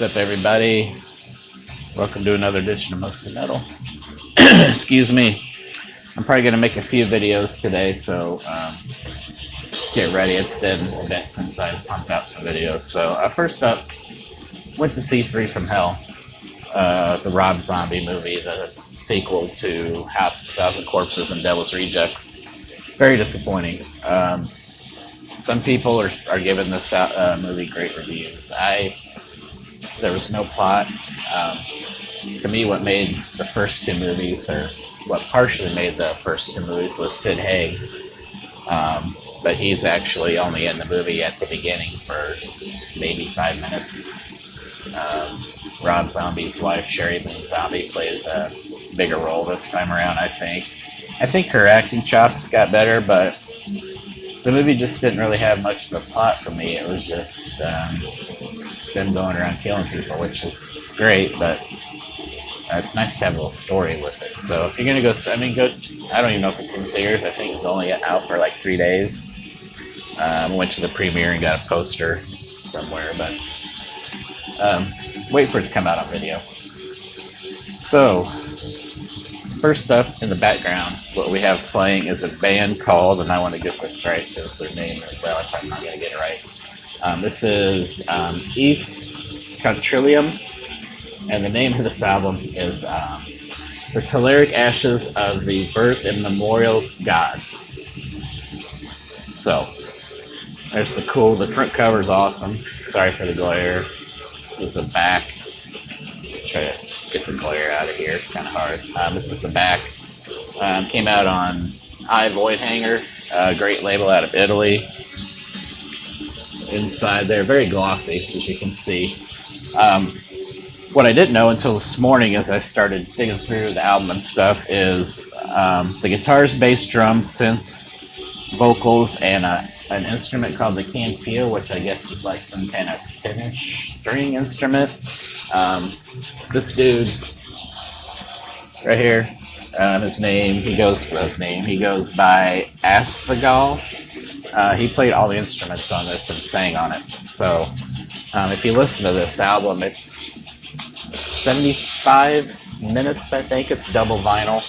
What's up, everybody? Welcome to another edition of Mostly Metal. Excuse me. I'm probably going to make a few videos today, so get ready. It's been a bit since I pumped out some videos. So first up, went to see Three from Hell, the Rob Zombie movie, the sequel to House of a Thousand Corpses and Devil's Rejects. Very disappointing. Some people are giving this movie great reviews. There was no plot. To me, what made the first two movies, or what partially made the first two movies, was Sid Haig. But he's actually only in the movie at the beginning for maybe 5 minutes. Rob Zombie's wife, Sherry Lynn Zombie, plays a bigger role this time around, I think. I think her acting chops got better, but the movie just didn't really have much of a plot for me. It was just them going around killing people, which is great, but it's nice to have a little story with it. So if you're going to go, I don't even know if it's in theaters. I think it's only out for like 3 days. Went to the premiere and got a poster somewhere, but wait for it to come out on video. So, first up in the background, what we have playing is a band called, and I want to get this right because their name as well, if I'm not going to get it right. This is Esoctrilihum, and the name of this album is The Telluric Ashes of the Birth and Memorial Gods. So, there's the front cover is awesome. Sorry for the glare. This is the back. Try to get the glare out of here. It's kind of hard. This is the back. Came out on Void Hanger, a great label out of Italy. Inside there, very glossy, as you can see. What I didn't know until this morning, as I started digging through the album and stuff, is the guitars, bass, drums, synths, vocals, and an instrument called the cantillo, which I guess is like some kind of Finnish string instrument. This dude right here, he goes by Amestigon. He played all the instruments on this and sang on it. So if you listen to this album, it's 75 minutes, I think. It's double vinyl.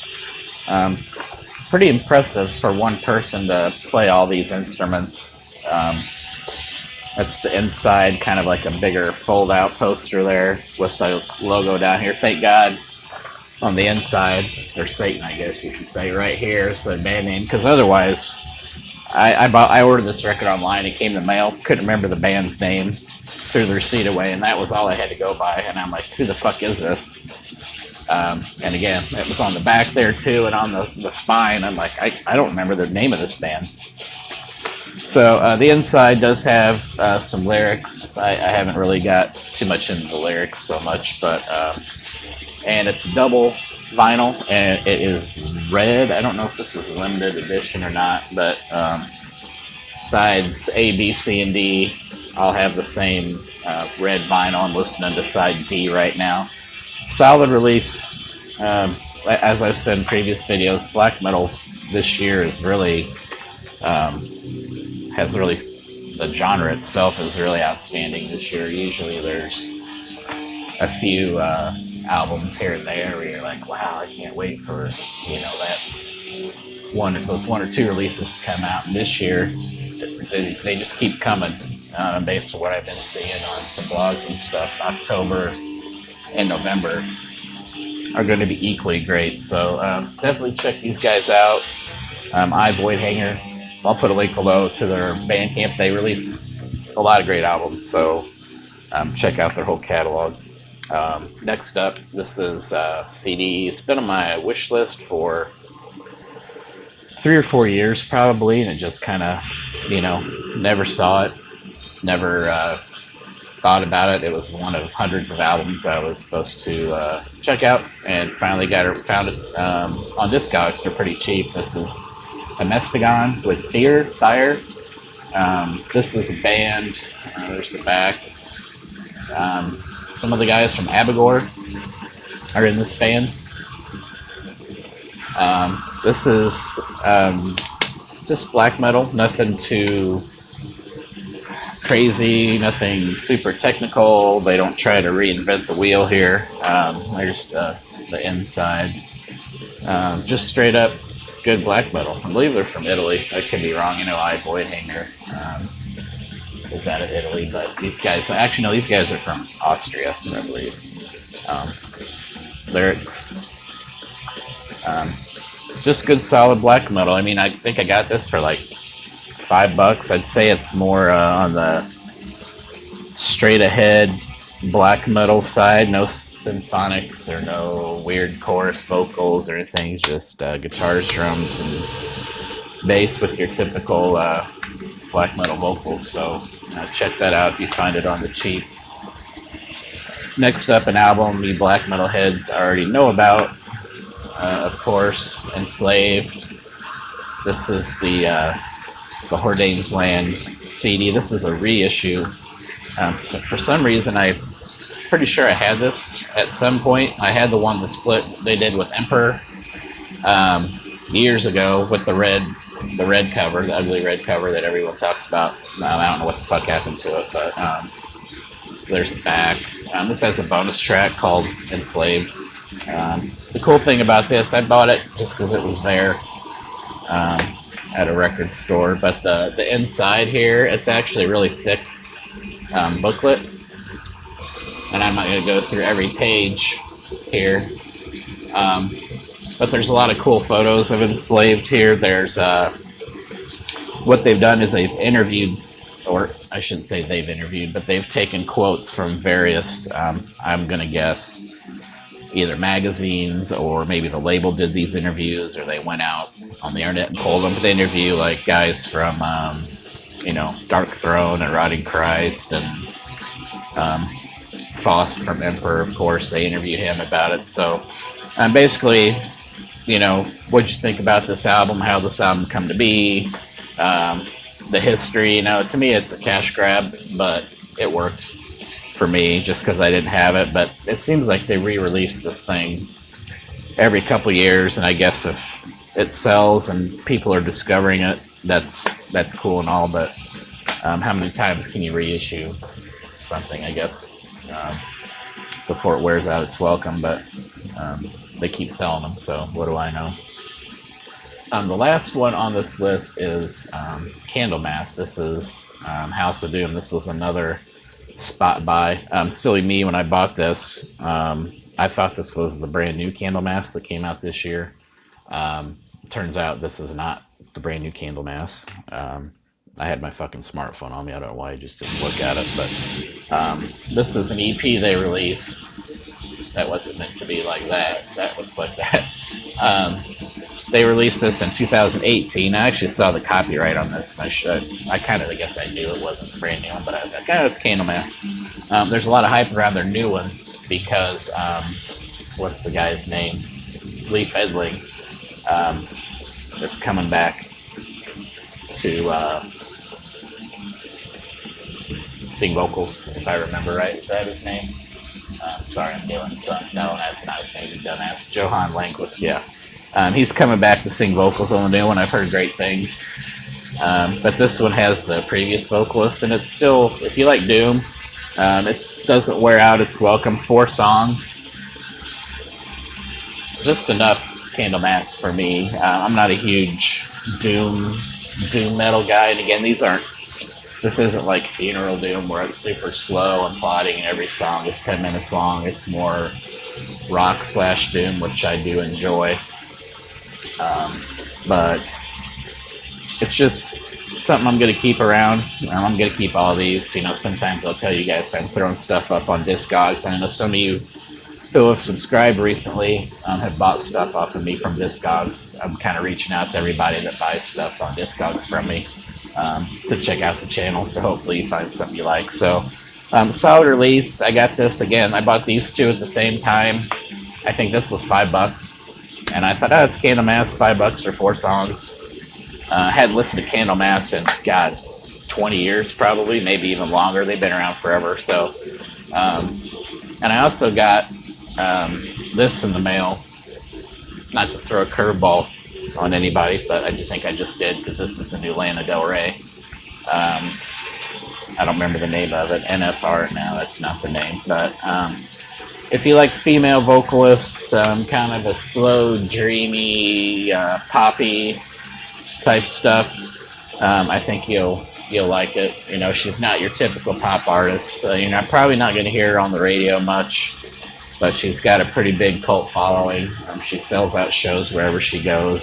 Pretty impressive for one person to play all these instruments. That's the inside, kind of like a bigger fold-out poster there with the logo down here. Thank God on the inside, or Satan, I guess you should say, right here is the band name, because otherwise, I ordered this record online. It came in the mail. Couldn't remember the band's name. Threw the receipt away, and that was all I had to go by. And I'm like, who the fuck is this? And again, it was on the back there too, and on the spine. I'm like, I don't remember the name of this band. So the inside does have some lyrics. I haven't really got too much into the lyrics so much, but and it's double vinyl, and it is red. I don't know if this is a limited edition or not, but sides A, B, C, and D all have the same red vinyl. I'm listening to side D right now. Solid release. As I've said in previous videos, black metal this year is really the genre itself is really outstanding this year. Usually there's a few albums here and there where you're like, wow, I can't wait for those one or two releases to come out. And this year they just keep coming based on what I've been seeing on some blogs and stuff. October and November are going to be equally great, so definitely check these guys out. Void Hanger, I'll put a link below to their Bandcamp. They release a lot of great albums, so check out their whole catalog. Next up, this is CD. It's been on my wish list for 3 or 4 years probably, and it just kind of, never saw it, never thought about it. It was one of hundreds of albums I was supposed to check out, and finally found it on Discogs. They're pretty cheap. This is Amestigon with Fire. This is a band. There's the back. Some of the guys from Abigor are in this band. This is just black metal, nothing too crazy, nothing super technical. They don't try to reinvent the wheel here. There's the inside. Just straight up good black metal. I believe they're from Italy. I could be wrong. You know, I Void Hanger is out of Italy, but these guys, actually, no, these guys are from Austria, I believe. They're just good, solid black metal. I mean, I think I got this for like $5. I'd say it's more on the straight ahead black metal side. No symphonics or no weird chorus vocals or anything. Just guitars, drums, and bass with your typical black metal vocals. So check that out if you find it on the cheap. Next up, an album you black metal heads already know about, of course, Enslaved. This is the Hordane's Land CD. This is a reissue. So for some reason, I'm pretty sure I had this at some point. I had the one, the split they did with Emperor years ago with the red cover, the ugly red cover that everyone talks about. I don't know what the fuck happened to it, but so there's the back. This has a bonus track called Enslaved. The cool thing about this, I bought it just because it was there at a record store, but the inside here, it's actually a really thick booklet, and I'm not going to go through every page here, but there's a lot of cool photos of Enslaved here. There's what they've done is they've interviewed, or I shouldn't say they've interviewed, but they've taken quotes from various, I'm going to guess, either magazines or maybe the label did these interviews, or they went out on the internet and pulled them. But they interview like guys from, Dark Throne and Rotting Christ, and Faust from Emperor, of course. They interview him about it. So basically, what'd you think about this album? How this album come to be? The history. To me, it's a cash grab, but it worked for me just because I didn't have it. But it seems like they re-release this thing every couple years, and I guess if it sells and people are discovering it, that's cool and all. But how many times can you reissue something? I guess before it wears out its welcome. But they keep selling them, so what do I know? The last one on this list is Candlemass. This is House of Doom. This was another spot buy. Silly me, when I bought this, I thought this was the brand new Candlemass that came out this year. Turns out this is not the brand new Candlemass. I had my fucking smartphone on me. I don't know why I just didn't look at it, but this is an EP they released that wasn't meant to be like that. That looks like that. They released this in 2018. I actually saw the copyright on this. I guess I knew it wasn't brand new, but I was like, it's Candlemass. There's a lot of hype around their new one because, what's the guy's name? Lee Fedling. It's coming back to sing vocals, if I remember right. Is that his name? Sorry, I'm doing something. No, that's not his name. You dumbass. Johan Lanquist, yeah. He's coming back to sing vocals on the new one. I've heard great things. But this one has the previous vocalist, and it's still, if you like Doom, it doesn't wear out its welcome. 4 songs. Just enough Candlemass for me. I'm not a huge Doom metal guy, and again, this isn't like Funeral Doom where it's super slow and plodding and every song is 10 minutes long. It's more rock/Doom, which I do enjoy. But it's just something I'm going to keep around. I'm going to keep all these. Sometimes I'll tell you guys I'm throwing stuff up on Discogs. I know some of you who have subscribed recently have bought stuff off of me from Discogs. I'm kind of reaching out to everybody that buys stuff on Discogs from me to check out the channel. So hopefully you find something you like. So solid release. I got this again. I bought these two at the same time. I think this was $5. And I thought, it's Candlemass, $5 for 4 songs. I hadn't listened to Candlemass in, 20 years probably, maybe even longer. They've been around forever. So, and I also got this in the mail. Not to throw a curveball on anybody, but I think I just did because this is the new Lana Del Rey. I don't remember the name of it. NFR, no, that's not the name. But if you like female vocalists, kind of a slow, dreamy, poppy type stuff, I think you'll like it. You know, she's not your typical pop artist. You're probably not going to hear her on the radio much, but she's got a pretty big cult following. She sells out shows wherever she goes,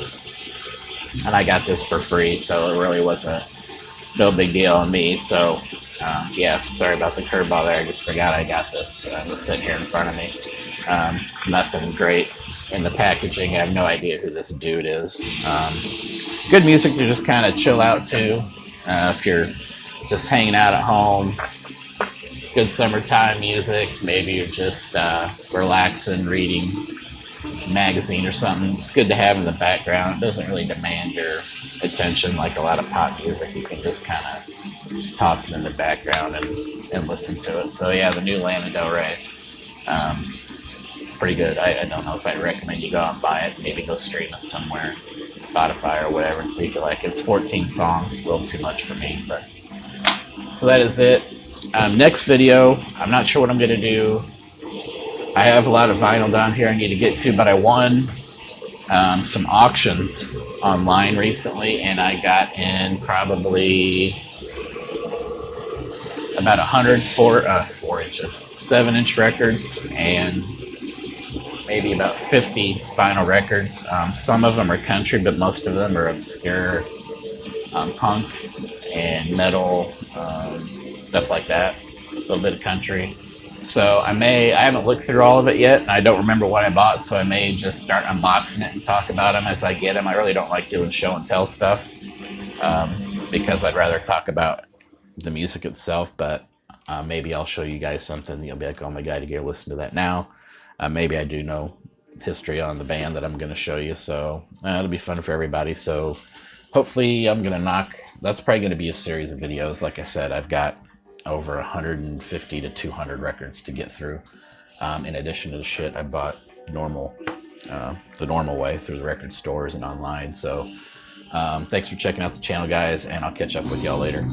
and I got this for free, so it really wasn't no big deal on me. So yeah, sorry about the curveball there. I just forgot I got this. It's sitting here in front of me. Nothing great in the packaging. I have no idea who this dude is. Good music to just kind of chill out to if you're just hanging out at home. Good summertime music. Maybe you're just relaxing, reading a magazine or something. It's good to have in the background. It doesn't really demand your attention like a lot of pop music. You can just kind of toss it in the background and listen to it. So yeah, the new Lana Del Rey. It's pretty good. I don't know if I'd recommend you go out and buy it. Maybe go stream it somewhere, Spotify or whatever, and see if you like it. It's 14 songs, a little too much for me. But so that is it. Next video, I'm not sure what I'm going to do. I have a lot of vinyl down here I need to get to, but I won some auctions online recently, and I got in probably about 7-inch records and maybe about 50 vinyl records. Some of them are country, but most of them are obscure punk and metal, stuff like that. A little bit of country. So I haven't looked through all of it yet, and I don't remember what I bought, so I may just start unboxing it and talk about them as I get them. I really don't like doing show and tell stuff because I'd rather talk about the music itself, but maybe I'll show you guys something. You'll be like, oh my god, you gotta listen to that now. Maybe I do know history on the band that I'm going to show you, so it'll be fun for everybody. So hopefully that's probably going to be a series of videos. Like I said, I've got over 150 to 200 records to get through, in addition to the shit I bought the normal way through the record stores and online. So thanks for checking out the channel, guys, and I'll catch up with y'all later.